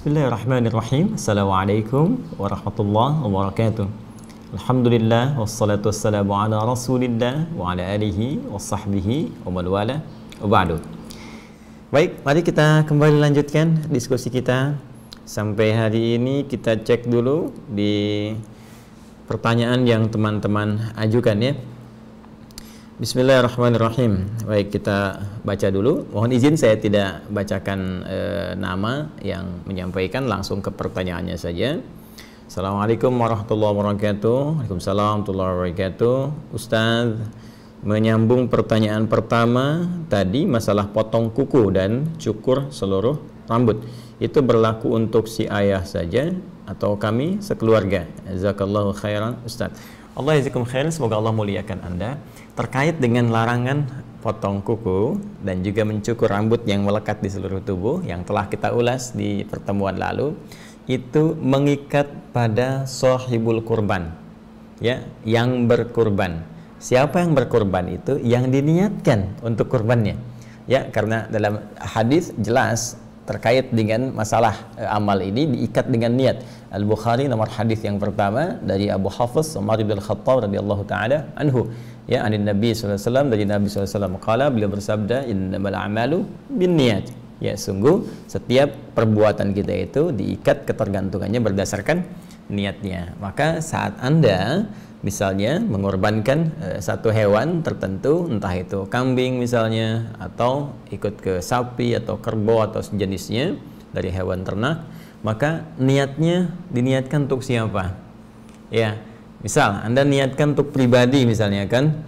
Bismillahirrahmanirrahim. Assalamualaikum warahmatullahi wabarakatuh. Alhamdulillah wassalatu wassalamu ala Rasulillah wa ala alihi washabbihi wa man wala wa ba'du. Baik, mari kita kembali lanjutkan diskusi kita. Sampai hari ini kita cek dulu di pertanyaan yang teman-teman ajukan ya. Bismillahirrahmanirrahim. Baik, kita baca dulu. Mohon izin saya tidak bacakan nama yang menyampaikan, langsung ke pertanyaannya saja. Assalamualaikum warahmatullahi wabarakatuh. Waalaikumsalam warahmatullahi wabarakatuh. Ustaz, menyambung pertanyaan pertama tadi masalah potong kuku dan cukur seluruh rambut. Itu berlaku untuk si ayah saja atau kami sekeluarga? Jazakallahu khairan Ustaz. Allah jazakum khairan, semoga Allah muliakan Anda. Terkait dengan larangan potong kuku dan juga mencukur rambut yang melekat di seluruh tubuh yang telah kita ulas di pertemuan lalu, itu mengikat pada sahibul kurban, ya, yang berkurban. Siapa yang berkurban itu yang diniatkan untuk kurbannya, ya, karena dalam hadis jelas terkait dengan masalah amal ini diikat dengan niat. Al-Bukhari nomor hadis yang pertama dari Abu Hafiz Umar bin Khattab radhiyallahu taala anhu, ya, anin Nabi sallallahu alaihi wasallam, dari Nabi sallallahu alaihi wasallam qala, beliau bersabda, innamal a'malu binniyat. Ya, sungguh setiap perbuatan kita itu diikat ketergantungannya berdasarkan niatnya. Maka saat Anda misalnya mengorbankan satu hewan tertentu, entah itu kambing misalnya, atau ikut ke sapi atau kerbau atau sejenisnya dari hewan ternak, maka niatnya diniatkan untuk siapa? Ya, misal Anda niatkan untuk pribadi misalnya kan,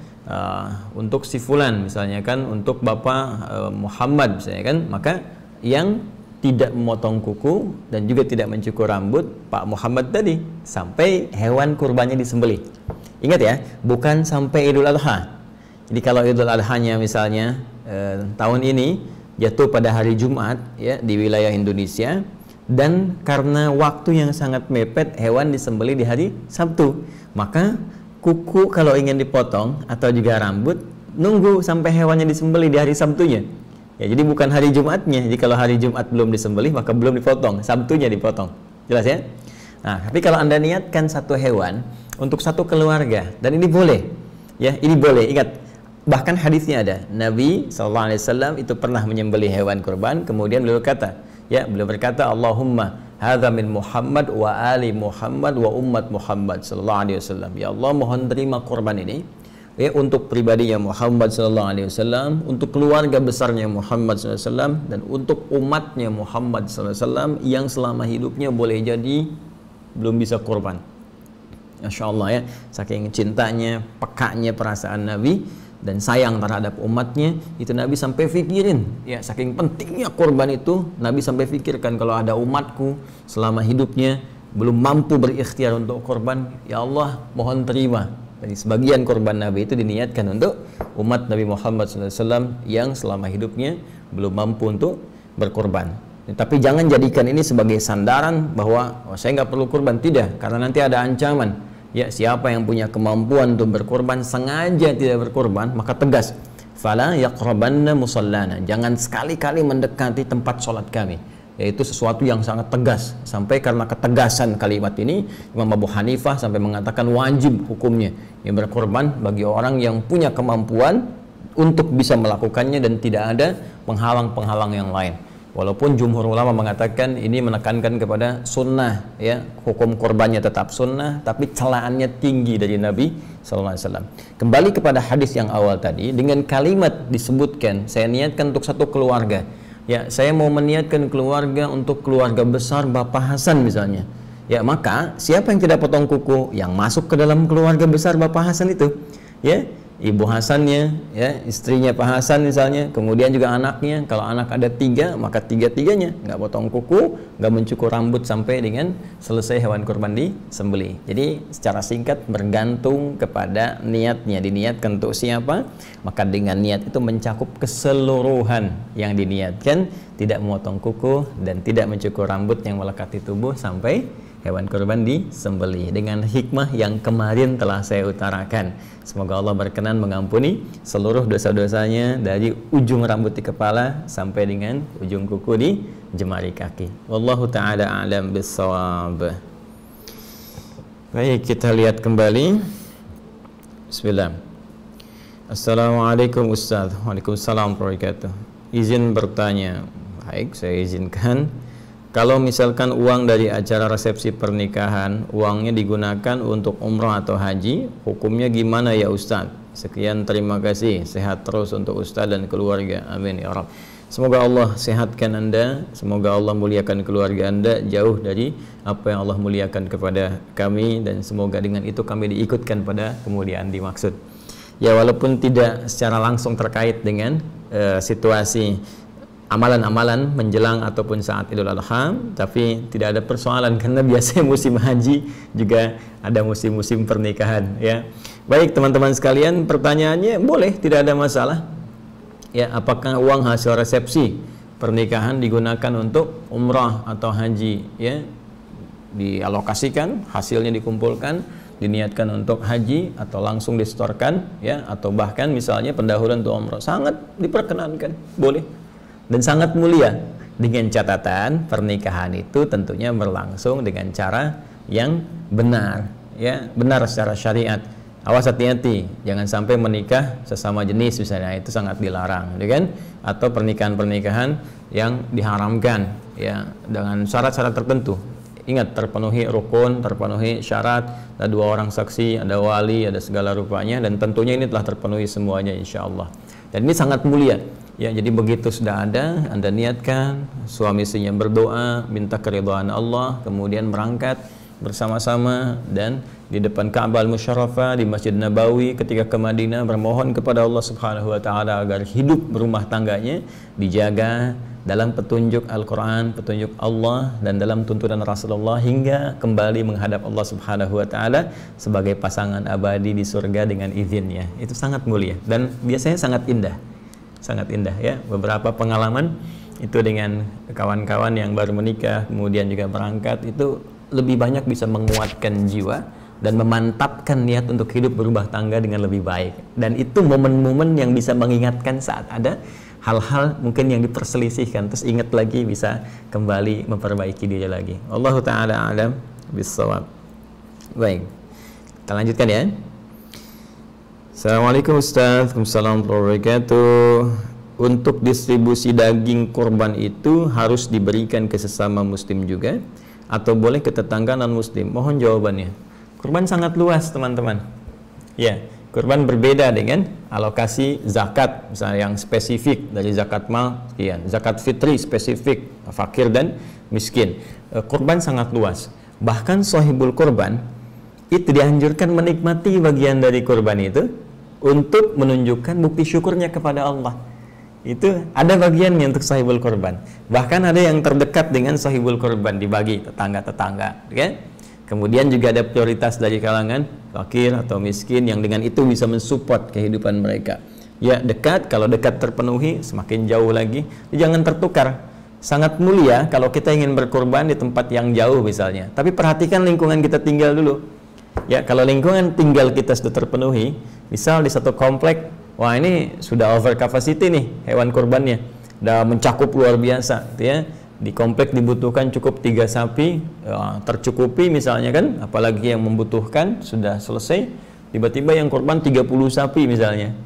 untuk si fulan misalnya kan, untuk Bapak Muhammad misalnya kan, maka yang tidak memotong kuku dan juga tidak mencukur rambut Pak Muhammad tadi sampai hewan kurbannya disembelih. Ingat ya, bukan sampai Idul Adha. Jadi kalau Idul Adhanya misalnya tahun ini jatuh pada hari Jumat ya di wilayah Indonesia, dan karena waktu yang sangat mepet hewan disembelih di hari Sabtu, maka kuku kalau ingin dipotong atau juga rambut nunggu sampai hewannya disembelih di hari Sabtunya. Ya, jadi bukan hari Jumatnya. Jadi kalau hari Jumat belum disembelih maka belum dipotong, Sabtunya dipotong. Jelas ya? Nah, tapi kalau Anda niatkan satu hewan untuk satu keluarga, dan ini boleh. Ya, ini boleh. Ingat, bahkan hadisnya ada. Nabi SAW itu pernah menyembelih hewan kurban, kemudian beliau berkata, Allahumma hadza min Muhammad wa ali Muhammad wa ummat Muhammad sallallahu alaihi wasallam. Ya Allah, mohon terima kurban ini ya untuk pribadinya Muhammad sallallahu alaihi wasallam, untuk keluarga besarnya Muhammad sallallahu alaihi wasallam, dan untuk umatnya Muhammad sallallahu alaihi wasallam yang selama hidupnya boleh jadi belum bisa kurban. Masya Allah ya, saking cintanya, pekanya perasaan Nabi dan sayang terhadap umatnya, itu Nabi sampai fikirin ya, saking pentingnya kurban itu, Nabi sampai fikirkan, kalau ada umatku selama hidupnya belum mampu berikhtiar untuk kurban, ya Allah mohon terima. Jadi sebagian kurban Nabi itu diniatkan untuk umat Nabi Muhammad SAW yang selama hidupnya belum mampu untuk berkurban. Tapi jangan jadikan ini sebagai sandaran bahwa saya nggak perlu kurban, tidak, karena nanti ada ancaman. Ya, siapa yang punya kemampuan untuk berkurban sengaja tidak berkurban, maka tegas, fala yaqrabanna musallana, jangan sekali-kali mendekati tempat sholat kami. Yaitu sesuatu yang sangat tegas, sampai karena ketegasan kalimat ini Imam Abu Hanifah sampai mengatakan wajib hukumnya yang berkorban bagi orang yang punya kemampuan untuk bisa melakukannya dan tidak ada penghalang-penghalang yang lain. Walaupun jumhur ulama mengatakan ini menekankan kepada sunnah ya, hukum korbannya tetap sunnah, tapi celaannya tinggi dari Nabi SAW. Kembali kepada hadis yang awal tadi, dengan kalimat disebutkan saya niatkan untuk satu keluarga. Ya, saya mau meniatkan keluarga untuk keluarga besar Bapak Hasan misalnya. Ya, maka siapa yang tidak potong kuku yang masuk ke dalam keluarga besar Bapak Hasan itu? Ya, ibu Hasannya, ya, istrinya Pak Hasan misalnya, kemudian juga anaknya. Kalau anak ada 3, maka 3-tiganya nggak potong kuku, nggak mencukur rambut sampai dengan selesai hewan kurban disembelih. Jadi secara singkat bergantung kepada niatnya, diniatkan untuk siapa, maka dengan niat itu mencakup keseluruhan yang diniatkan, tidak memotong kuku dan tidak mencukur rambut yang melekati tubuh sampai hewan kurban disembelih dengan hikmah yang kemarin telah saya utarakan. Semoga Allah berkenan mengampuni seluruh dosa-dosanya dari ujung rambut di kepala sampai dengan ujung kuku di jemari kaki. Wallahu ta'ala a'lam bissawab. Baik, kita lihat kembali. Bismillah. Assalamualaikum Ustaz. Waalaikumsalam warahmatullahi wabarakatuh. Izin bertanya. Baik, saya izinkan. Kalau misalkan uang dari acara resepsi pernikahan, uangnya digunakan untuk umrah atau haji, hukumnya gimana ya Ustaz? Sekian, terima kasih. Sehat terus untuk Ustaz dan keluarga. Amin ya Rabb. Semoga Allah sehatkan Anda, semoga Allah muliakan keluarga Anda jauh dari apa yang Allah muliakan kepada kami, dan semoga dengan itu kami diikutkan pada kemuliaan dimaksud. Ya, walaupun tidak secara langsung terkait dengan situasi amalan-amalan menjelang ataupun saat Idul Adha, tapi tidak ada persoalan karena biasanya musim haji juga ada musim-musim pernikahan ya. Baik teman-teman sekalian, pertanyaannya boleh, tidak ada masalah. Ya, apakah uang hasil resepsi pernikahan digunakan untuk umrah atau haji ya? Dialokasikan, hasilnya dikumpulkan, diniatkan untuk haji atau langsung disetorkan ya, atau bahkan misalnya pendahuluan untuk umrah, sangat diperkenankan, boleh dan sangat mulia, dengan catatan pernikahan itu tentunya berlangsung dengan cara yang benar ya, benar secara syariat. Awas, hati-hati, jangan sampai menikah sesama jenis misalnya, itu sangat dilarang ya kan, atau pernikahan-pernikahan yang diharamkan ya dengan syarat-syarat tertentu. Ingat, terpenuhi rukun, terpenuhi syarat, ada 2 orang saksi, ada wali, ada segala rupanya, dan tentunya ini telah terpenuhi semuanya insya Allah. Dan ini sangat mulia ya. Jadi begitu sudah ada, Anda niatkan, suami istrinya berdoa, minta keridhaan Allah, kemudian berangkat bersama-sama dan di depan Ka'bah Al-Musyarrafah di Masjid Nabawi ketika ke Madinah, bermohon kepada Allah Subhanahu wa taala agar hidup berumah tangganya dijaga dalam petunjuk Al-Quran, petunjuk Allah, dan dalam tuntunan Rasulullah hingga kembali menghadap Allah Subhanahu wa ta'ala sebagai pasangan abadi di surga dengan izinnya. Itu sangat mulia dan biasanya sangat indah ya. Beberapa pengalaman itu dengan kawan-kawan yang baru menikah kemudian juga berangkat, itu lebih banyak bisa menguatkan jiwa dan memantapkan niat untuk hidup berumah tangga dengan lebih baik. Dan itu momen-momen yang bisa mengingatkan saat ada hal-hal mungkin yang diperselisihkan, terus ingat lagi, bisa kembali memperbaiki diri lagi. Allahu ta'ala a'lam bissawab. Baik, kita lanjutkan ya. Assalamualaikum Ustaz. Waalaikumsalam warahmatullahi wabarakatuh. Untuk distribusi daging kurban itu harus diberikan ke sesama muslim juga atau boleh ke tetangga non muslim? Mohon jawabannya. Kurban sangat luas teman-teman ya. Kurban berbeda dengan alokasi zakat, misalnya yang spesifik dari zakat mal, ya, zakat fitri spesifik fakir dan miskin. Kurban sangat luas. Bahkan sahibul kurban itu dianjurkan menikmati bagian dari kurban itu untuk menunjukkan bukti syukurnya kepada Allah. Itu ada bagiannya untuk sahibul kurban. Bahkan ada yang terdekat dengan sahibul kurban, dibagi tetangga-tetangga, kan? Kemudian juga ada prioritas dari kalangan fakir atau miskin yang dengan itu bisa mensupport kehidupan mereka. Ya, dekat, kalau dekat terpenuhi, semakin jauh lagi. Jangan tertukar. Sangat mulia kalau kita ingin berkurban di tempat yang jauh misalnya. Tapi perhatikan lingkungan kita tinggal dulu. Ya, kalau lingkungan tinggal kita sudah terpenuhi, misal di satu komplek, wah ini sudah over capacity nih hewan kurbannya, udah mencakup luar biasa, ya. Di komplek dibutuhkan cukup 3 sapi, ya, tercukupi misalnya kan, apalagi yang membutuhkan sudah selesai, tiba-tiba yang kurban 30 sapi misalnya,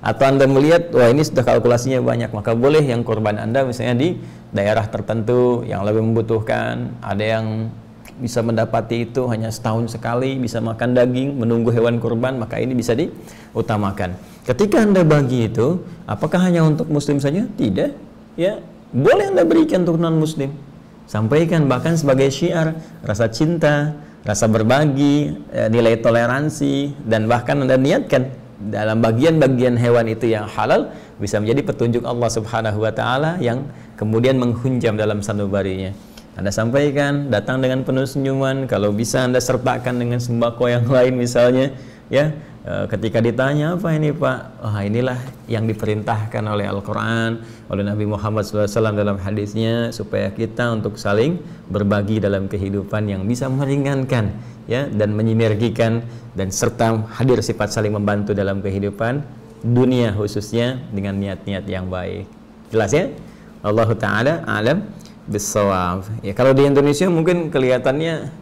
atau Anda melihat wah ini sudah kalkulasinya banyak, maka boleh yang kurban Anda misalnya di daerah tertentu yang lebih membutuhkan, ada yang bisa mendapati itu hanya setahun sekali bisa makan daging, menunggu hewan kurban, maka ini bisa diutamakan. Ketika Anda bagi itu, apakah hanya untuk muslim saja? Tidak, ya. Boleh Anda berikan untuk non-muslim. Sampaikan bahkan sebagai syiar rasa cinta, rasa berbagi, nilai toleransi, dan bahkan Anda niatkan dalam bagian-bagian hewan itu yang halal bisa menjadi petunjuk Allah Subhanahu wa taala yang kemudian menghunjam dalam sanubarinya. Anda sampaikan, datang dengan penuh senyuman, kalau bisa Anda sertakan dengan sembako yang lain misalnya, ya. Ketika ditanya apa ini Pak, inilah yang diperintahkan oleh Al-Quran, oleh Nabi Muhammad SAW dalam hadisnya, supaya kita untuk saling berbagi dalam kehidupan yang bisa meringankan, ya, dan menyinergikan, dan serta hadir sifat saling membantu dalam kehidupan dunia khususnya dengan niat-niat yang baik. Jelas ya? Allah Ta'ala alam bissawab. Ya, kalau di Indonesia mungkin kelihatannya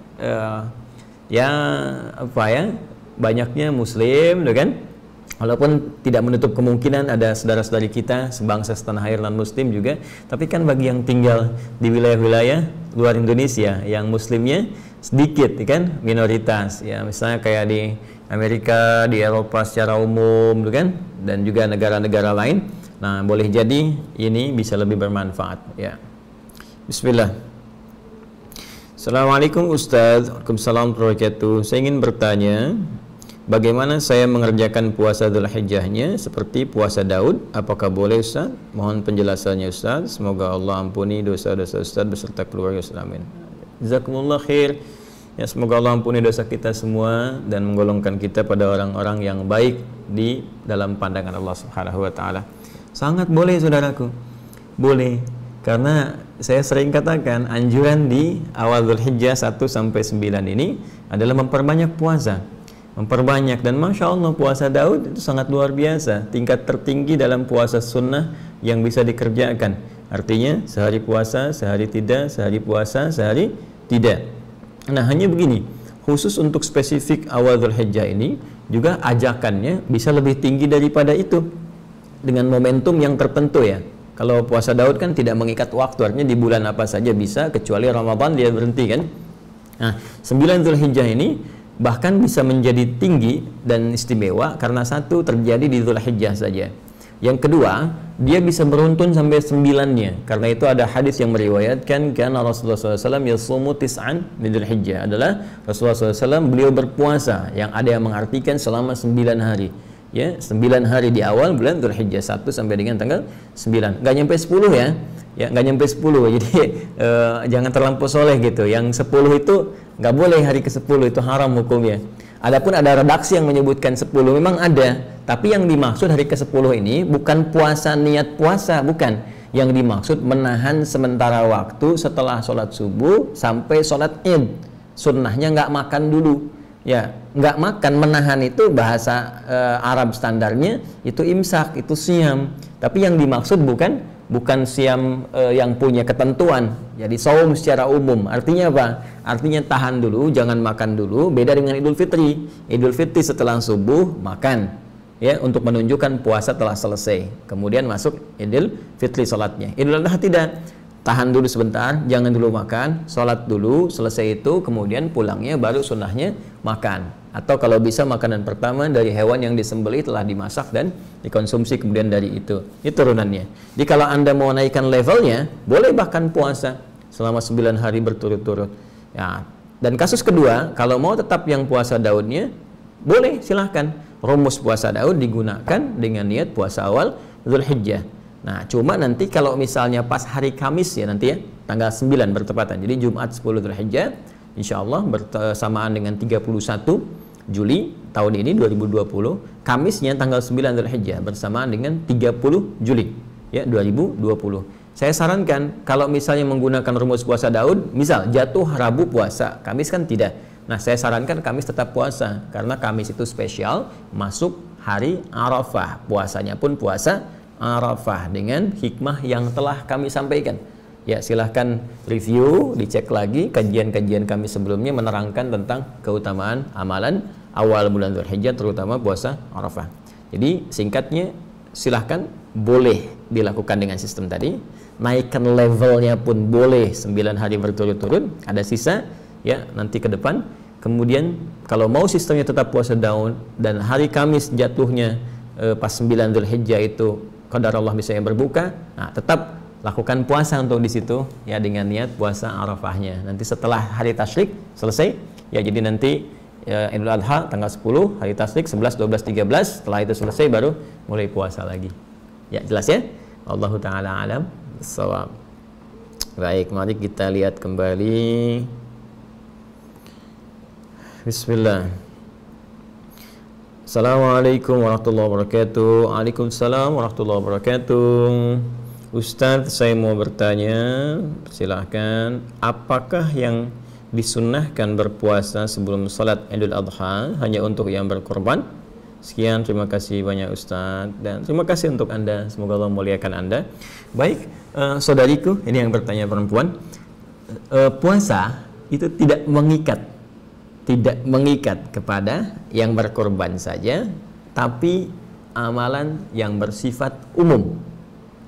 ya apa ya, banyaknya Muslim, kan? Walaupun tidak menutup kemungkinan ada saudara-saudari kita sebangsa setanah air non Muslim juga, tapi kan bagi yang tinggal di wilayah-wilayah luar Indonesia yang Muslimnya sedikit, kan, minoritas, ya, misalnya kayak di Amerika, di Eropa secara umum, kan, dan juga negara-negara lain. Nah, boleh jadi ini bisa lebih bermanfaat, ya. Bismillah. Assalamualaikum Ustaz. Waalaikumsalam warahmatullahi wabarakatuh. Saya ingin bertanya, bagaimana saya mengerjakan puasa Dzulhijjahnya seperti puasa Daud? Apakah boleh Ustaz? Mohon penjelasannya Ustaz. Semoga Allah ampuni dosa-dosa Ustaz beserta keluarga. Amin. Jazakumullah khair. Ya, semoga Allah ampuni dosa kita semua dan menggolongkan kita pada orang-orang yang baik di dalam pandangan Allah Subhanahu wa taala. Sangat boleh saudaraku. Boleh. Karena saya sering katakan anjuran di awal Dzulhijjah 1 sampai 9 ini adalah memperbanyak puasa. Memperbanyak, dan Masya Allah puasa Daud itu sangat luar biasa. Tingkat tertinggi dalam puasa sunnah yang bisa dikerjakan. Artinya sehari puasa, sehari tidak, sehari puasa, sehari tidak. Nah, hanya begini, khusus untuk spesifik awal Dzulhijjah ini juga ajakannya bisa lebih tinggi daripada itu dengan momentum yang tertentu, ya. Kalau puasa Daud kan tidak mengikat waktu, artinya di bulan apa saja bisa, kecuali Ramadan dia berhenti, kan. Nah, 9 Dzulhijjah ini bahkan bisa menjadi tinggi dan istimewa karena satu, terjadi di Dzulhijjah saja. Yang kedua, dia bisa beruntun sampai 9-nya. Karena itu ada hadis yang meriwayatkan karena Rasulullah SAW yasumu tis'an min Dzulhijjah, adalah Rasulullah SAW beliau berpuasa, yang ada yang mengartikan selama 9 hari. Ya, 9 hari di awal bulan Dzulhijjah 1 sampai dengan tanggal 9. Nggak nyampe 10 ya. Ya, nggak nyampe 10. Jadi jangan terlampau soleh gitu. Yang 10 itu nggak boleh, hari ke-10 itu haram hukumnya. Adapun ada redaksi yang menyebutkan 10, memang ada. Tapi yang dimaksud hari ke-10 ini bukan puasa niat puasa, bukan. Yang dimaksud menahan sementara waktu setelah sholat subuh sampai sholat id. Sunnahnya nggak makan dulu. Ya, nggak makan, menahan itu bahasa Arab standarnya itu imsak, itu siam. Tapi yang dimaksud bukan siam yang punya ketentuan. Jadi saum secara umum. Artinya apa? Artinya tahan dulu, jangan makan dulu. Beda dengan Idul Fitri. Idul Fitri setelah subuh makan, ya, untuk menunjukkan puasa telah selesai. Kemudian masuk Idul Fitri salatnya. Idul Adha tidak. Tahan dulu sebentar, jangan dulu makan, sholat dulu, selesai itu kemudian pulangnya baru sunnahnya makan. Atau kalau bisa makanan pertama dari hewan yang disembelih telah dimasak dan dikonsumsi kemudian dari itu turunannya. Jadi kalau Anda mau naikkan levelnya, boleh bahkan puasa selama 9 hari berturut-turut. Ya. Dan kasus kedua, kalau mau tetap yang puasa Daudnya, boleh, silahkan. Rumus puasa Daud digunakan dengan niat puasa awal Dzulhijjah. Nah, cuma nanti kalau misalnya pas hari Kamis, ya, nanti ya, tanggal 9 bertepatan. Jadi Jumat 10 Dzulhijjah, insya Allah bersamaan dengan 31 Juli tahun ini 2020. Kamisnya tanggal 9 Dzulhijjah bersamaan dengan 30 Juli ya 2020. Saya sarankan kalau misalnya menggunakan rumus puasa Daud, misal jatuh Rabu puasa, Kamis kan tidak. Nah, saya sarankan Kamis tetap puasa karena Kamis itu spesial masuk hari Arafah. Puasanya pun puasa Arafah dengan hikmah yang telah kami sampaikan. Ya, silahkan review, dicek lagi kajian-kajian kami sebelumnya menerangkan tentang keutamaan amalan awal bulan Dzulhijjah, terutama puasa Arafah. Jadi singkatnya, silahkan, boleh dilakukan dengan sistem tadi. Naikkan levelnya pun boleh 9 hari berturut-turut, ada sisa ya nanti ke depan. Kemudian kalau mau sistemnya tetap puasa Daud dan hari Kamis jatuhnya pas 9 Dzulhijjah itu qadar Allah bisa yang berbuka, nah tetap lakukan puasa untuk di situ ya dengan niat puasa Arafahnya. Nanti setelah hari tasyrik selesai ya, jadi nanti ya, Idul Adha tanggal 10, hari tasyrik 11, 12, 13, setelah itu selesai baru mulai puasa lagi. Ya, jelas ya? Allahu taala alam bissawab. Baik, mari kita lihat kembali. Bismillah. Assalamualaikum warahmatullahi wabarakatuh. Waalaikumsalam warahmatullahi wabarakatuh. Ustadz, saya mau bertanya, silahkan. Apakah yang disunnahkan berpuasa sebelum salat Idul Adha hanya untuk yang berkorban? Sekian, terima kasih banyak Ustadz, dan terima kasih untuk Anda. Semoga Allah memuliakan Anda. Baik, saudariku, ini yang bertanya perempuan. Puasa itu tidak mengikat kepada yang berkorban saja, tapi amalan yang bersifat umum.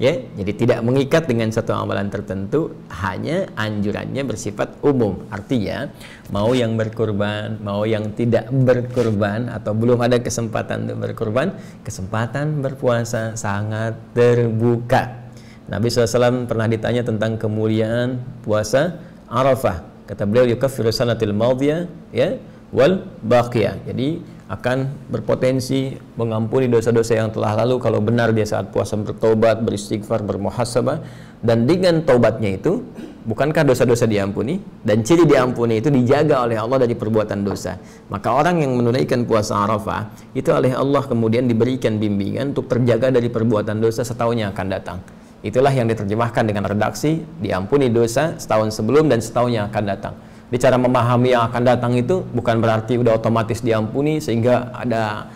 Ya, jadi tidak mengikat dengan satu amalan tertentu, hanya anjurannya bersifat umum. Artinya, mau yang berkorban, mau yang tidak berkorban, atau belum ada kesempatan untuk berkorban, kesempatan berpuasa sangat terbuka. Nabi SAW pernah ditanya tentang kemuliaan puasa Arafah. Kata beliau, yukaffiru sanatil madiyah, ya, wal baqiyah. Jadi akan berpotensi mengampuni dosa-dosa yang telah lalu kalau benar dia saat puasa bertobat, beristighfar, bermuhasabah. Dan dengan taubatnya itu, bukankah dosa-dosa diampuni? Dan ciri diampuni itu dijaga oleh Allah dari perbuatan dosa. Maka orang yang menunaikan puasa Arafah itu oleh Allah kemudian diberikan bimbingan untuk terjaga dari perbuatan dosa setahun yang akan datang. Itulah yang diterjemahkan dengan redaksi diampuni dosa setahun sebelum dan setahun yang akan datang. Di cara memahami yang akan datang itu bukan berarti udah otomatis diampuni sehingga ada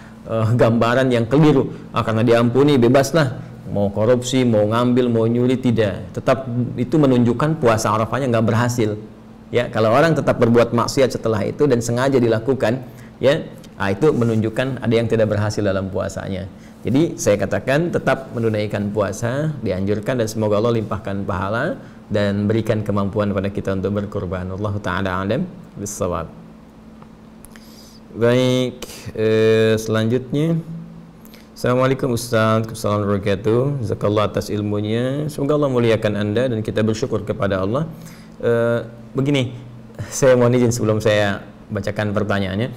gambaran yang keliru. Karena diampuni bebaslah, mau korupsi, mau ngambil, mau nyuri, tidak. Tetap itu menunjukkan puasa Arafahnya nggak berhasil. Ya, kalau orang tetap berbuat maksiat setelah itu dan sengaja dilakukan, ya, itu menunjukkan ada yang tidak berhasil dalam puasanya. Jadi saya katakan tetap menunaikan puasa dianjurkan, dan semoga Allah limpahkan pahala dan berikan kemampuan pada kita untuk berkorban. Allah Ta'ala alam bissawab. Baik, selanjutnya. Assalamualaikum Ustaz, Assalamualaikum warahmatullahi wabarakatuh. Jazakallah atas ilmunya. Semoga Allah muliakan Anda dan kita bersyukur kepada Allah. Begini, saya mohon izin sebelum saya bacakan pertanyaannya.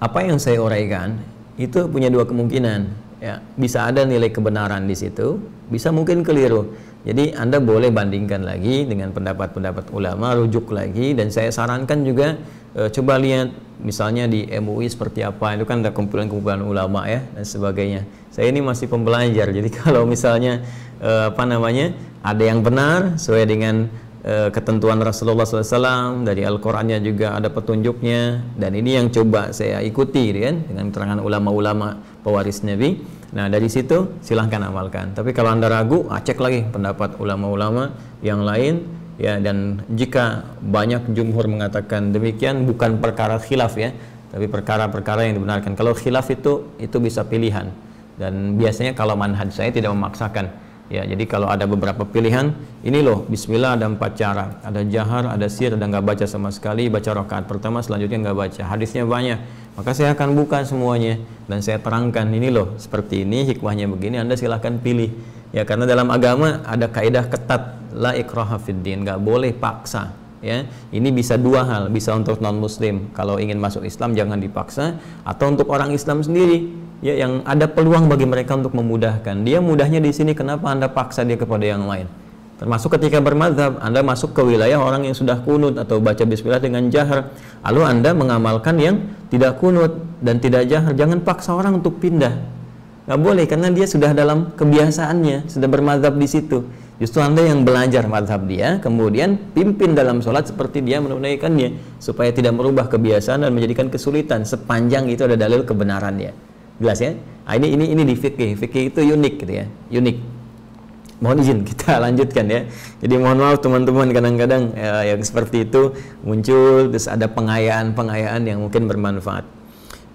Apa yang saya uraikan itu punya dua kemungkinan, ya. Bisa ada nilai kebenaran di situ, bisa mungkin keliru. Jadi Anda boleh bandingkan lagi dengan pendapat-pendapat ulama, rujuk lagi, dan saya sarankan juga coba lihat misalnya di MUI seperti apa, itu kan ada kumpulan-kumpulan ulama, ya, dan sebagainya. Saya ini masih pembelajar, jadi kalau misalnya ada yang benar sesuai dengan ketentuan Rasulullah SAW, dari Al-Qurannya juga ada petunjuknya, dan ini yang coba saya ikuti, kan, dengan keterangan ulama-ulama pewaris Nabi. Nah, dari situ silahkan amalkan. Tapi kalau Anda ragu, cek lagi pendapat ulama-ulama yang lain, ya. Dan jika banyak jumhur mengatakan demikian, bukan perkara khilaf, ya, tapi perkara-perkara yang dibenarkan. Kalau khilaf itu bisa pilihan, dan biasanya kalau manhaj saya tidak memaksakan. Ya, jadi kalau ada beberapa pilihan, ini loh, bismillah ada 4 cara, ada jahar, ada sir, ada nggak baca sama sekali, baca rakaat pertama, selanjutnya nggak baca, hadisnya banyak, maka saya akan buka semuanya dan saya terangkan, ini loh, seperti ini, hikmahnya begini, Anda silahkan pilih. Ya, karena dalam agama ada kaidah ketat, la ikraha fiddin, nggak boleh paksa. Ya, ini bisa dua hal, bisa untuk non muslim, kalau ingin masuk Islam jangan dipaksa, atau untuk orang Islam sendiri, ya, yang ada peluang bagi mereka untuk memudahkan. Dia mudahnya di sini, kenapa Anda paksa dia kepada yang lain? Termasuk ketika bermadzhab, Anda masuk ke wilayah orang yang sudah kunut atau baca bismillah dengan jahar, lalu Anda mengamalkan yang tidak kunut dan tidak jahar, jangan paksa orang untuk pindah. Nggak boleh, karena dia sudah dalam kebiasaannya, sudah bermadzhab di situ. Justru Anda yang belajar mazhab dia, kemudian pimpin dalam sholat seperti dia menunaikannya, supaya tidak merubah kebiasaan dan menjadikan kesulitan, sepanjang itu ada dalil kebenarannya. Jelas, ya? Ini di fikih. Fikih itu unik, gitu, ya, unik. Mohon izin kita lanjutkan, ya. Jadi mohon maaf teman-teman, kadang-kadang yang seperti itu muncul, terus ada pengayaan yang mungkin bermanfaat.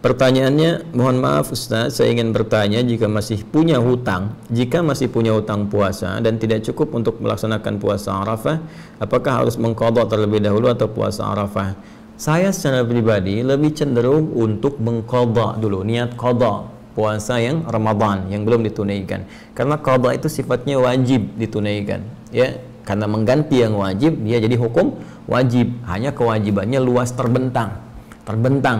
Pertanyaannya, mohon maaf Ustaz, saya ingin bertanya, jika masih punya hutang puasa dan tidak cukup untuk melaksanakan puasa Arafah, apakah harus mengqadha terlebih dahulu atau puasa Arafah? Saya secara pribadi lebih cenderung untuk mengqadha dulu, niat qadha puasa yang Ramadan yang belum ditunaikan. Karena qadha itu sifatnya wajib ditunaikan, ya. Karena mengganti yang wajib, dia jadi hukum wajib, hanya kewajibannya luas terbentang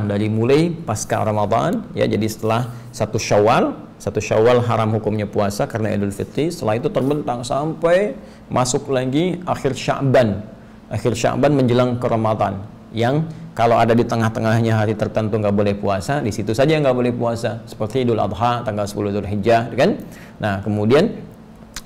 dari mulai pasca Ramadan, ya, jadi setelah satu Syawal haram hukumnya puasa karena Idul Fitri, setelah itu terbentang sampai masuk lagi akhir Sya'ban menjelang ke Ramadan, yang kalau ada di tengah-tengahnya hari tertentu nggak boleh puasa, di situ saja nggak boleh puasa. Seperti Idul Adha tanggal 10 Dzulhijjah, kan? Nah, kemudian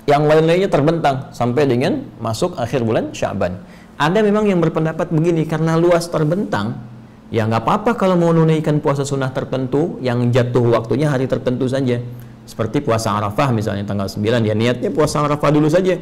yang lain-lainnya terbentang sampai dengan masuk akhir bulan Sya'ban. Ada memang yang berpendapat begini, karena luas terbentang, ya nggak apa-apa kalau mau menunaikan puasa sunnah tertentu yang jatuh waktunya hari tertentu saja. Seperti puasa Arafah misalnya tanggal 9, ya niatnya puasa Arafah dulu saja.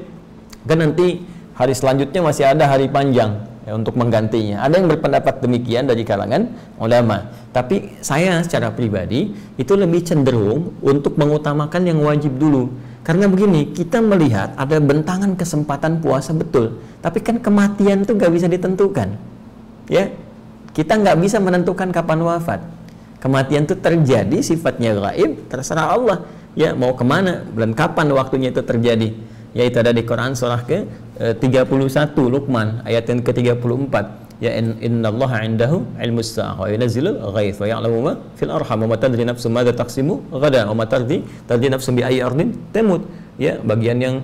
Kan nanti hari selanjutnya masih ada hari panjang ya, untuk menggantinya. Ada yang berpendapat demikian dari kalangan ulama. Tapi saya secara pribadi itu lebih cenderung untuk mengutamakan yang wajib dulu. Karena begini, kita melihat ada bentangan kesempatan puasa betul, tapi kan kematian itu nggak bisa ditentukan. Ya, kita nggak bisa menentukan kapan wafat. Kematian itu terjadi, sifatnya gaib, terserah Allah. Ya, mau kemana dan kapan waktunya itu terjadi. Yaitu ada di Quran surah ke-31 Luqman ayat yang ke-34. Ya, innallaha 'indahu 'ilmus sa'ah wa yunazzilul ghaits wa ya'lamu ma fil arham wa ma tadri nafsun madza taksimu ghadan wa ma tadri nafsun bi ayyi ardin tamut. Ya, bagian yang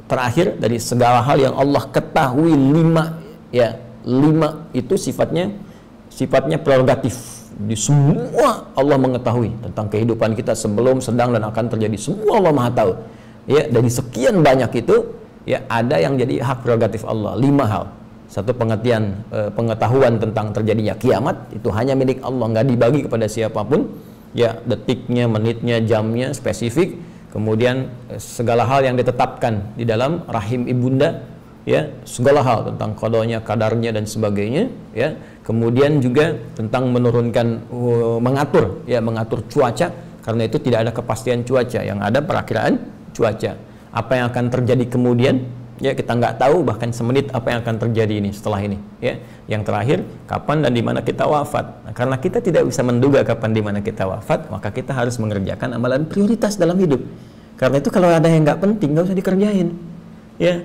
terakhir dari segala hal yang Allah ketahui, 5 ya, 5 itu sifatnya prerogatif. Di semua Allah mengetahui tentang kehidupan kita sebelum, sedang, dan akan terjadi. Semua Allah Maha tahu. Ya, dari sekian banyak itu ya ada yang jadi hak prerogatif Allah, 5 hal. Satu, pengetahuan tentang terjadinya kiamat, itu hanya milik Allah, nggak dibagi kepada siapapun. Ya, detiknya, menitnya, jamnya spesifik. Kemudian segala hal yang ditetapkan di dalam rahim ibunda, ya, segala hal tentang qadanya, kadarnya, dan sebagainya. Ya, kemudian juga tentang menurunkan, mengatur cuaca, karena itu tidak ada kepastian cuaca, yang ada perakiraan cuaca. Apa yang akan terjadi kemudian, ya kita nggak tahu bahkan semenit apa yang akan terjadi ini setelah ini. Ya, yang terakhir, kapan dan di mana kita wafat. Nah, karena kita tidak bisa menduga kapan di mana kita wafat, maka kita harus mengerjakan amalan prioritas dalam hidup. Karena itu kalau ada yang nggak penting, nggak usah dikerjain. Ya,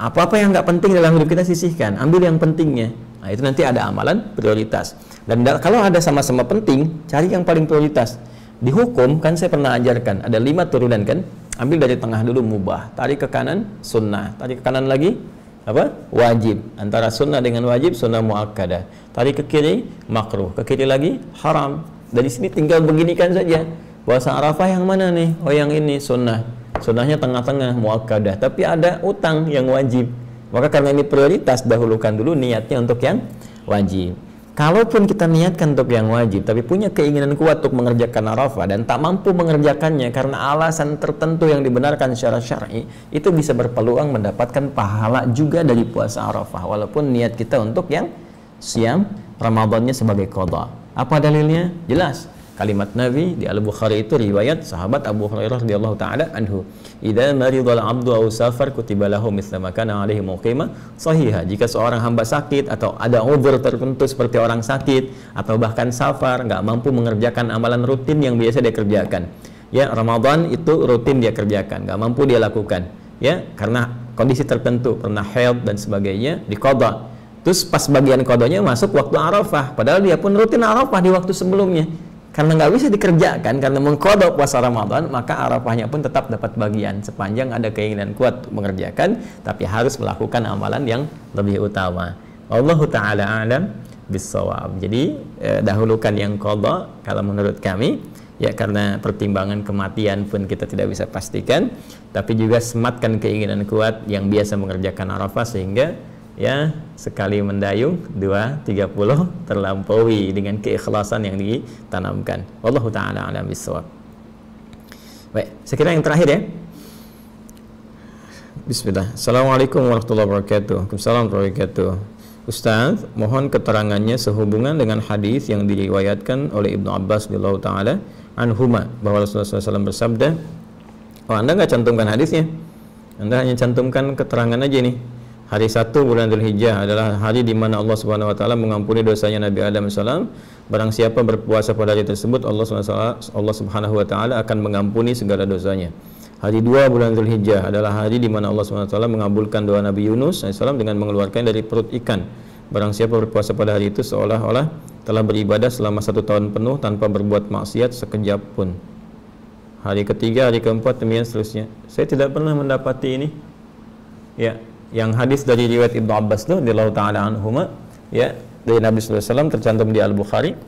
apa-apa yang nggak penting dalam hidup kita sisihkan, ambil yang pentingnya. Nah, itu nanti ada amalan prioritas. Dan kalau ada sama-sama penting, cari yang paling prioritas. Di hukum kan saya pernah ajarkan ada 5 turunan kan. Ambil dari tengah dulu mubah, tarik ke kanan sunnah, tarik ke kanan lagi apa? Wajib. Antara sunnah dengan wajib, sunnah muakkadah. Tarik ke kiri makruh, ke kiri lagi haram. Dari sini tinggal beginikan saja. Puasa Arafah yang mana nih? Oh, yang ini sunnah. Sunnahnya tengah-tengah muakkadah, tapi ada utang yang wajib. Maka karena ini prioritas, dahulukan dulu niatnya untuk yang wajib. Kalaupun kita niatkan untuk yang wajib, tapi punya keinginan kuat untuk mengerjakan Arafah dan tak mampu mengerjakannya karena alasan tertentu yang dibenarkan secara syar'i, itu bisa berpeluang mendapatkan pahala juga dari puasa Arafah, walaupun niat kita untuk yang siam Ramadannya sebagai qada. Apa dalilnya? Jelas. Kalimat Nabi di Al-Bukhari itu riwayat sahabat Abu Hurairah radhiyallahu taala anhu, "Idza maridal 'abdu aw safar kutiba lahu mithla ma kana 'alaihi muqima shahihah." Jika seorang hamba sakit atau ada uzur tertentu seperti orang sakit atau bahkan safar, nggak mampu mengerjakan amalan rutin yang biasa dia kerjakan. Ya, Ramadan itu rutin dia kerjakan, nggak mampu dia lakukan. Ya, karena kondisi tertentu, pernah haid dan sebagainya, diqadha. Terus pas bagian qadanya masuk waktu Arafah, padahal dia pun rutin Arafah di waktu sebelumnya. Karena nggak bisa dikerjakan, karena mengqadha puasa Ramadan, maka Arafahnya pun tetap dapat bagian sepanjang ada keinginan kuat untuk mengerjakan, tapi harus melakukan amalan yang lebih utama. Wallahu ta'ala a'lam bissawab. Jadi dahulukan yang qadha kalau menurut kami, ya, karena pertimbangan kematian pun kita tidak bisa pastikan, tapi juga sematkan keinginan kuat yang biasa mengerjakan Arafah, sehingga ya sekali mendayung 2:30 terlampaui dengan keikhlasan yang ditanamkan. Wallahu ta'ala a'lam bissawab. Baik, sekiranya yang terakhir ya. Bismillah. Assalamualaikum warahmatullahi wabarakatuh. Waalaikumsalam warahmatullahi wabarakatuh. Ustaz, mohon keterangannya sehubungan dengan hadis yang diriwayatkan oleh Ibnu Abbas radhiyallahu taala anhuma, bahwa Rasulullah SAW bersabda, oh, Anda nggak cantumkan hadisnya, Anda hanya cantumkan keterangan aja nih. Hari 1 bulan Dzulhijjah adalah hari di mana Allah Subhanahu wa taala mengampuni dosanya Nabi Adam SAW. Barang siapa berpuasa pada hari tersebut, Allah Subhanahu wa taala akan mengampuni segala dosanya. Hari 2 bulan Dzulhijjah adalah hari di mana Allah Subhanahu wa taala mengabulkan doa Nabi Yunus SAW dengan mengeluarkan dari perut ikan. Barang siapa berpuasa pada hari itu seolah-olah telah beribadah selama 1 tahun penuh tanpa berbuat maksiat sekejap pun. Hari ketiga, hari keempat, demikian seterusnya. Saya tidak pernah mendapati ini. Ya, yang hadis dari riwayat Ibnu Abbas itu radhiyallahu taala anhuma, ya, dari Nabi sallallahu alaihi wasallam tercantum di Al-Bukhari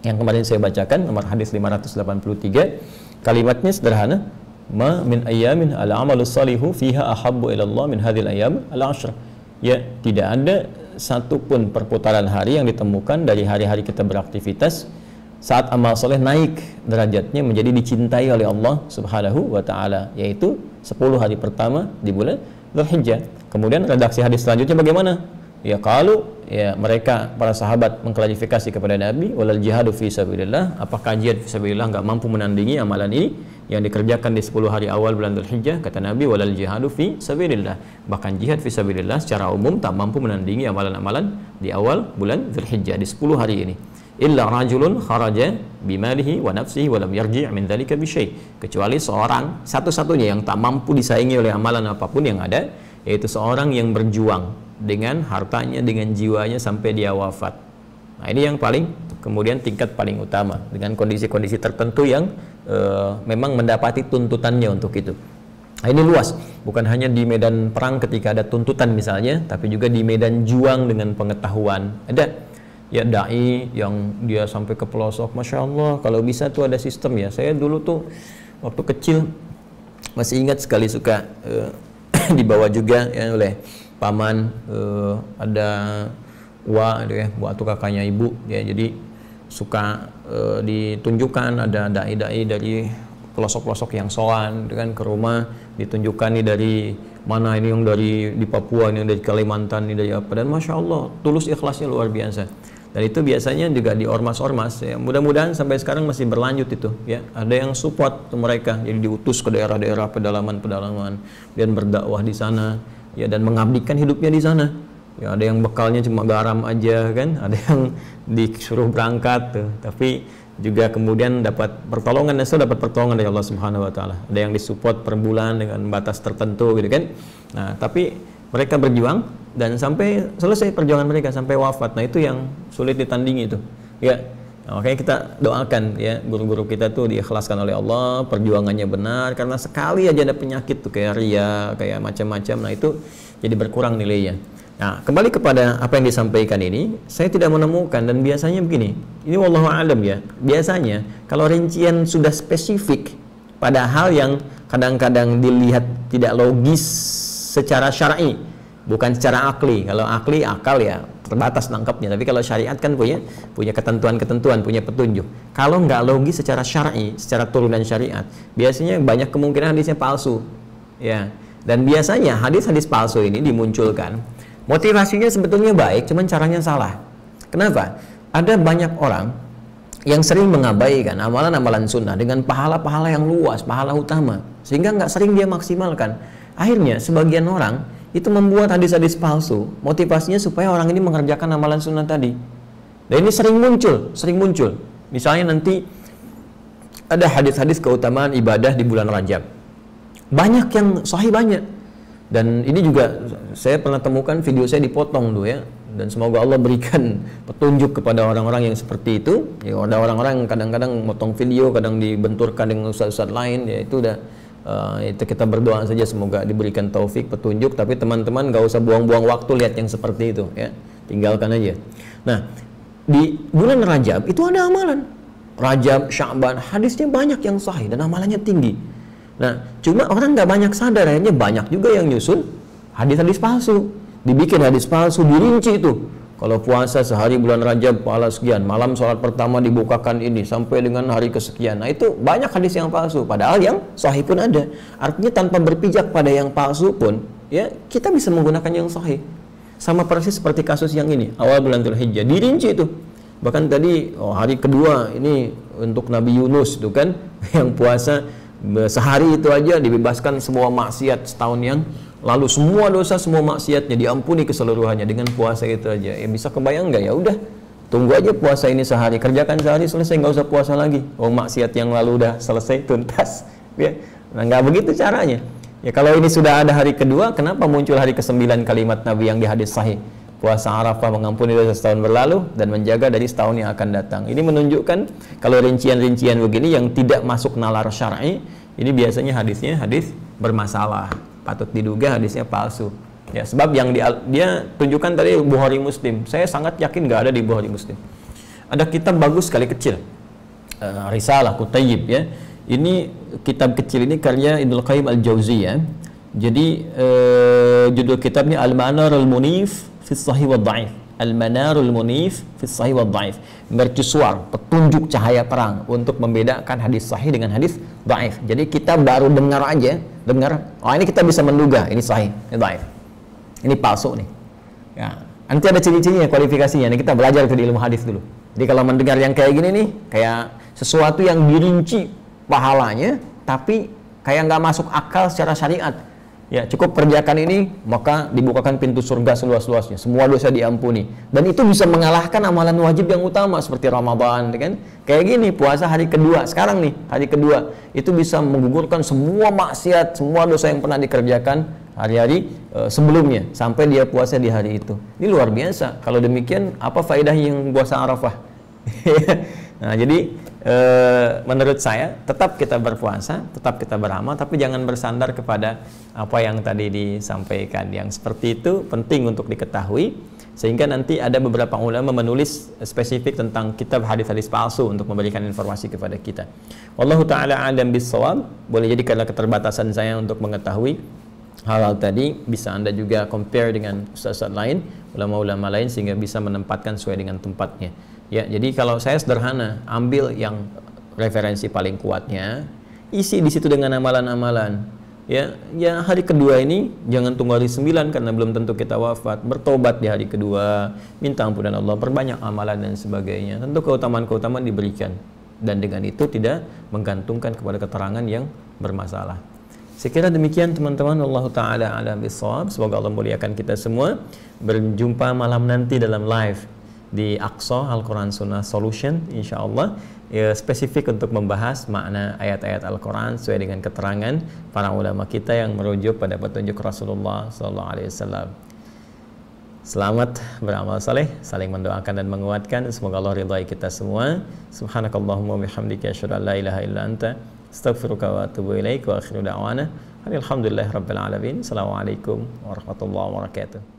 yang kemarin saya bacakan, nomor hadis 583. Kalimatnya sederhana, ma min ayyamin al-amalu salihu fiha ahabbu ila Allah min hadhil ayyam al-ashr. Ya, tidak ada satupun perputaran hari yang ditemukan dari hari-hari kita beraktivitas saat amal soleh naik derajatnya menjadi dicintai oleh Allah Subhanahu wa taala, yaitu 10 hari pertama di bulan Dzulhijjah. Kemudian redaksi hadis selanjutnya bagaimana? Ya, kalau ya mereka para sahabat mengklarifikasi kepada Nabi, walal jihadu fi sabilillah, apakah jihad fi sabilillah enggak mampu menandingi amalan ini yang dikerjakan di 10 hari awal bulan Dzulhijjah? Kata Nabi, walal jihadu fi sabilillah, bahkan jihad fi sabilillah secara umum tak mampu menandingi amalan-amalan di awal bulan Dzulhijjah di 10 hari ini. Illa rajulun kharaja bimalihi wa nafsihi wa lam yarji' min dzalika bi syai', kecuali seorang satu-satunya yang tak mampu disaingi oleh amalan apapun yang ada, yaitu seorang yang berjuang dengan hartanya, dengan jiwanya sampai dia wafat. Nah, ini yang paling kemudian tingkat paling utama dengan kondisi-kondisi tertentu yang memang mendapati tuntutannya untuk itu. Nah, ini luas, bukan hanya di medan perang ketika ada tuntutan misalnya, tapi juga di medan juang dengan pengetahuan. Ada ya dai yang dia sampai ke pelosok, masya Allah, kalau bisa tuh ada sistem ya. Saya dulu tuh waktu kecil masih ingat sekali suka dibawa juga ya oleh paman, ada wa itu kakaknya ibu ya, jadi suka ditunjukkan ada dai-dai dari pelosok-pelosok yang sowan dengan ke rumah, ditunjukkan nih dari mana, ini yang dari di Papua, ini yang dari Kalimantan, ini dari apa, dan masya Allah tulus ikhlasnya luar biasa. Dan itu biasanya juga di ormas-ormas ya, mudah-mudahan sampai sekarang masih berlanjut itu ya. Ada yang support mereka, jadi diutus ke daerah-daerah pedalaman-pedalaman dan berdakwah di sana ya, dan mengabdikan hidupnya di sana ya. Ada yang bekalnya cuma garam aja kan, ada yang disuruh berangkat tuh, tapi juga kemudian dapat pertolongan, dan dapat pertolongan dari Allah Subhanahu wa taala. Ada yang disupport per bulan dengan batas tertentu gitu kan. Nah, tapi mereka berjuang dan sampai selesai perjuangan mereka sampai wafat. Nah, itu yang sulit ditandingi itu. Ya. Nah, makanya kita doakan ya guru-guru kita tuh diikhlaskan oleh Allah, perjuangannya benar, karena sekali aja ada penyakit tuh kayak ria, kayak macam-macam. Nah, itu jadi berkurang nilainya. Nah, kembali kepada apa yang disampaikan ini, saya tidak menemukan, dan biasanya begini. Ini wallahu a'lam ya. Biasanya kalau rincian sudah spesifik pada hal yang kadang-kadang dilihat tidak logis secara syar'i, bukan secara akli. Kalau akli, akal ya terbatas nangkapnya, tapi kalau syariat kan punya ketentuan-ketentuan, punya petunjuk. Kalau nggak logis secara syar'i, secara turunan syariat, biasanya banyak kemungkinan hadisnya palsu ya. Dan biasanya hadis-hadis palsu ini dimunculkan, motivasinya sebetulnya baik, cuman caranya salah. Kenapa? Ada banyak orang yang sering mengabaikan amalan-amalan sunnah dengan pahala-pahala yang luas, pahala utama, sehingga nggak sering dia maksimalkan. Akhirnya sebagian orang itu membuat hadis-hadis palsu, motivasinya supaya orang ini mengerjakan amalan sunnah tadi. Dan ini sering muncul. Misalnya nanti ada hadis-hadis keutamaan ibadah di bulan Rajab. Banyak yang sahih, banyak. Dan ini juga saya pernah temukan, video saya dipotong tuh ya. Dan semoga Allah berikan petunjuk kepada orang-orang yang seperti itu. Ya, ada orang-orang yang kadang-kadang motong video, kadang dibenturkan dengan ustaz-ustaz lain, ya itu udah itu kita berdoa saja semoga diberikan taufik, petunjuk. Tapi teman-teman gak usah buang-buang waktu lihat yang seperti itu ya, tinggalkan aja. Nah, di bulan Rajab itu ada amalan Rajab, Sya'ban, hadisnya banyak yang sahih dan amalannya tinggi. Nah, cuma orang nggak banyak sadar, akhirnya banyak juga yang nyusun hadis-hadis palsu, dibikin hadis palsu, dirinci itu. Kalau puasa sehari bulan Rajab pahala sekian, malam sholat pertama dibukakan ini sampai dengan hari kesekian. Nah, itu banyak hadis yang palsu, padahal yang sahih pun ada. Artinya tanpa berpijak pada yang palsu pun, ya kita bisa menggunakan yang sahih. Sama persis seperti kasus yang ini, awal bulan Dzulhijjah dirinci itu. Bahkan tadi hari kedua ini untuk Nabi Yunus itu kan yang puasa sehari itu aja dibebaskan semua maksiat setahun yang lalu, semua dosa, semua maksiatnya diampuni keseluruhannya dengan puasa itu aja. Ya bisa kebayang nggak? Ya udah, tunggu aja puasa ini sehari, kerjakan sehari, selesai, nggak usah puasa lagi. Oh, maksiat yang lalu udah selesai, tuntas. Ya, nah nggak begitu caranya. Ya kalau ini sudah ada hari kedua, kenapa muncul hari ke-9 kalimat Nabi yang di hadis sahih? Puasa Arafah mengampuni dosa setahun berlalu dan menjaga dari setahun yang akan datang. Ini menunjukkan kalau rincian-rincian begini yang tidak masuk nalar syar'i, ini biasanya hadisnya hadis bermasalah. Patut diduga hadisnya palsu Ya, sebab yang dia tunjukkan tadi Bukhari Muslim, saya sangat yakin nggak ada di Bukhari Muslim. Ada kitab bagus sekali kecil, Risalah Kutayyib ya. Ini kitab kecil ini karya Ibnu Qayyim Al-Jauziyah. Jadi judul kitabnya Al-Manarul Munif fi Sahih wa Dhaif. Al-Manarul Munif fi Sahih wa Dhaif. Mercusuar, petunjuk cahaya terang untuk membedakan hadis sahih dengan hadis dhaif. Jadi kita baru dengar aja, oh ini kita bisa menduga ini sahih, ini dhaif. Ini palsu nih. Ya, nanti ada ciri-cirinya, kualifikasinya. Nih kita belajar di ilmu hadis dulu. Jadi kalau mendengar yang kayak gini nih, kayak sesuatu yang dirinci pahalanya, tapi kayak nggak masuk akal secara syariat. Ya, cukup kerjakan ini, maka dibukakan pintu surga seluas-luasnya. Semua dosa diampuni. Dan itu bisa mengalahkan amalan wajib yang utama seperti Ramadan, kan? Kayak gini, puasa hari kedua. Sekarang nih, hari kedua itu bisa menggugurkan semua maksiat, semua dosa yang pernah dikerjakan hari-hari sebelumnya sampai dia puasa di hari itu. Ini luar biasa. Kalau demikian, apa faedah yang puasa Arafah? Nah, jadi menurut saya tetap kita berpuasa, tetap kita beramal, tapi jangan bersandar kepada apa yang tadi disampaikan. Yang seperti itu penting untuk diketahui, sehingga nanti ada beberapa ulama menulis spesifik tentang kitab hadis-hadis palsu untuk memberikan informasi kepada kita. Wallahu ta'ala a'lam bis-shawab. Boleh jadi karena keterbatasan saya untuk mengetahui hal-hal tadi, bisa Anda juga compare dengan ustaz-ustaz lain, ulama-ulama lain, sehingga bisa menempatkan sesuai dengan tempatnya. Ya, jadi kalau saya sederhana, ambil yang referensi paling kuatnya, isi di situ dengan amalan-amalan. Ya, hari kedua ini jangan tunggu hari 9 karena belum tentu kita wafat. Bertobat di hari kedua, minta ampunan Allah, perbanyak amalan dan sebagainya. Tentu keutamaan-keutamaan diberikan, dan dengan itu tidak menggantungkan kepada keterangan yang bermasalah. Saya kira demikian teman-teman. Allah Ta'ala a'lam bis-shawab. Semoga Allah muliakan kita semua. Berjumpa malam nanti dalam live di Aqsa Al-Quran Sunnah Solution, insya Allah ya, spesifik untuk membahas makna ayat-ayat Al-Quran sesuai dengan keterangan para ulama kita yang merujuk pada petunjuk Rasulullah SAW. Selamat beramal saleh, saling mendoakan dan menguatkan. Semoga Allah ridhai kita semua. Subhanakallahumma bihamdika asyhadu an la ilaha illa anta astaghfiruka wa atubu ilaik wa akhiru da'wana alhamdulillahi rabbil alamin. Assalamualaikum warahmatullahi wabarakatuh.